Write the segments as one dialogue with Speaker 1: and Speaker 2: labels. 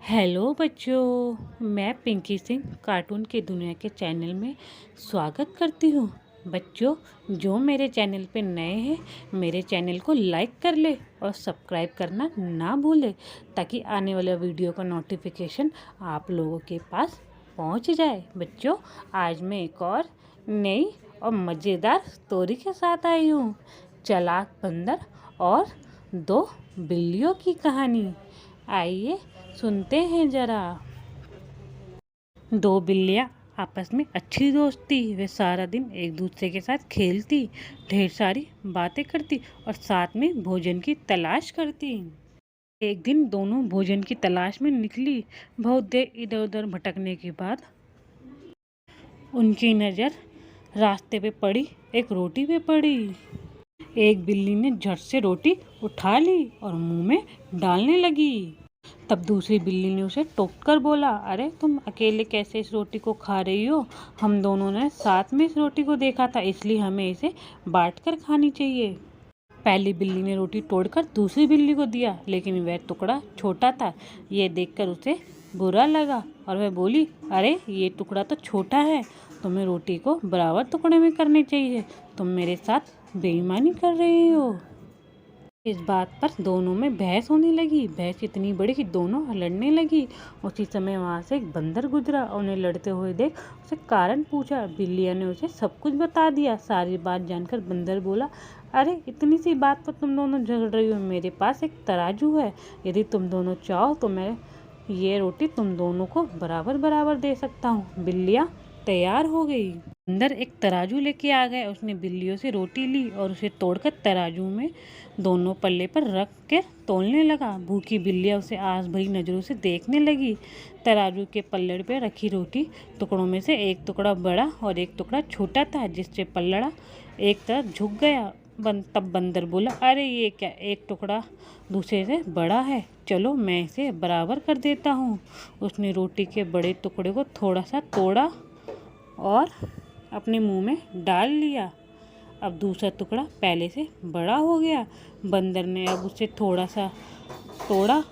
Speaker 1: Hello बच्चों, मैं Pinky Singh cartoon की दुनिया के चैनल में स्वागत करती हूँ। बच्चों, जो मेरे चैनल पे नए हैं मेरे चैनल को लाइक कर ले और सब्सक्राइब करना ना भूले, ताकि आने वाले वीडियो का नोटिफिकेशन आप लोगों के पास पहुँच जाए। बच्चों, आज मैं एक और नई और मज़ेदार स्टोरी के साथ आई हूँ। चालाक बंदर और दो बिल्लियों की कहानी। आइए सुनते हैं जरा। दो बिल्लियाँ आपस में अच्छी दोस्त थी। वे सारा दिन एक दूसरे के साथ खेलती, ढेर सारी बातें करती और साथ में भोजन की तलाश करती। एक दिन दोनों भोजन की तलाश में निकली। बहुत देर इधर उधर भटकने के बाद उनकी नज़र रास्ते पे पड़ी, एक रोटी पे पड़ी। एक बिल्ली ने झट से रोटी उठा ली और मुंह में डालने लगी। तब दूसरी बिल्ली ने उसे टोक कर बोला, अरे तुम अकेले कैसे इस रोटी को खा रही हो? हम दोनों ने साथ में इस रोटी को देखा था, इसलिए हमें इसे बांट कर खानी चाहिए। पहली बिल्ली ने रोटी तोड़कर दूसरी बिल्ली को दिया, लेकिन वह टुकड़ा छोटा था। ये देखकर उसे बुरा लगा और वह बोली, अरे ये टुकड़ा तो छोटा है, तुम्हें रोटी को बराबर टुकड़े में करने चाहिए। तुम मेरे साथ बेईमानी कर रही हो। इस बात पर दोनों में बहस होने लगी। बहस इतनी बड़ी कि दोनों लड़ने लगी। उसी समय वहाँ से एक बंदर गुजरा और उन्हें लड़ते हुए देख उसे कारण पूछा। बिल्लिया ने उसे सब कुछ बता दिया। सारी बात जानकर बंदर बोला, अरे इतनी सी बात पर तुम दोनों झगड़ रही हो? मेरे पास एक तराजू है, यदि तुम दोनों चाहो तो मैं ये रोटी तुम दोनों को बराबर बराबर दे सकता हूँ। बिल्लियाँ तैयार हो गई। बंदर एक तराजू लेके आ गया। उसने बिल्लियों से रोटी ली और उसे तोड़कर तराजू में दोनों पल्ले पर रख कर तोलने लगा। भूखी बिल्लियाँ उसे आस भरी नज़रों से देखने लगी। तराजू के पल्ले पर रखी रोटी टुकड़ों में से एक टुकड़ा बड़ा और एक टुकड़ा छोटा था, जिससे पल्लड़ा एक तरफ झुक गया। तब बंदर बोला, अरे ये क्या, एक टुकड़ा दूसरे से बड़ा है, चलो मैं इसे बराबर कर देता हूँ। उसने रोटी के बड़े टुकड़े को थोड़ा सा तोड़ा और अपने मुंह में डाल लिया। अब दूसरा टुकड़ा पहले से बड़ा हो गया। बंदर ने अब उसे थोड़ा सा तोड़ा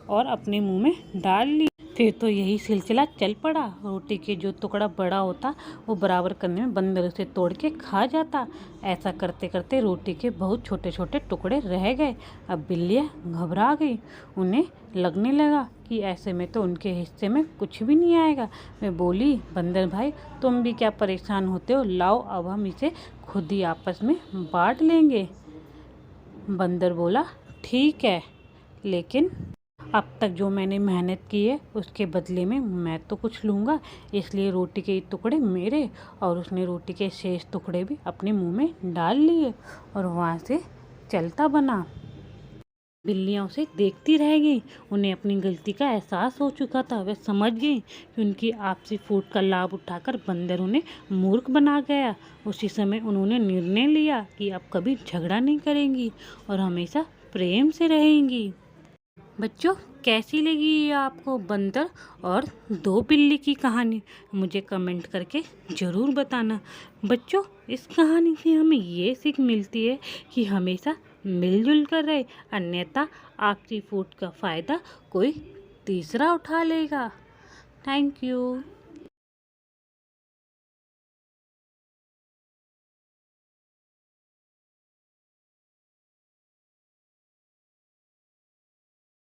Speaker 1: और अपने मुंह में डाल लिया। फिर तो यही सिलसिला चल पड़ा। रोटी के जो टुकड़ा बड़ा होता वो बराबर करने में बंदर उसे तोड़ के खा जाता। ऐसा करते करते रोटी के बहुत छोटे छोटे टुकड़े रह गए। अब बिल्लियाँ घबरा गई। उन्हें लगने लगा कि ऐसे में तो उनके हिस्से में कुछ भी नहीं आएगा। मैं बोली, बंदर भाई तुम भी क्या परेशान होते हो? लाओ अब हम इसे खुद ही आपस में बांट लेंगे। बंदर बोला, ठीक है, लेकिन अब तक जो मैंने मेहनत की है उसके बदले में मैं तो कुछ लूँगा, इसलिए रोटी के टुकड़े मेरे। और उसने रोटी के शेष टुकड़े भी अपने मुंह में डाल लिए और वहाँ से चलता बना। बिल्लियाँ उसे देखती रह गई। उन्हें अपनी गलती का एहसास हो चुका था। वे समझ गई कि उनकी आपसी फूट का लाभ उठाकर बंदर उन्हें मूर्ख बना गया। उसी समय उन्होंने निर्णय लिया कि अब कभी झगड़ा नहीं करेंगी और हमेशा प्रेम से रहेंगी। बच्चों, कैसी लगी ये आपको बंदर और दो बिल्ली की कहानी? मुझे कमेंट करके ज़रूर बताना। बच्चों, इस कहानी से हमें ये सीख मिलती है कि हमेशा मिलजुल कर रहे, अन्यथा आपसी फूट का फ़ायदा कोई तीसरा उठा लेगा। Thank you.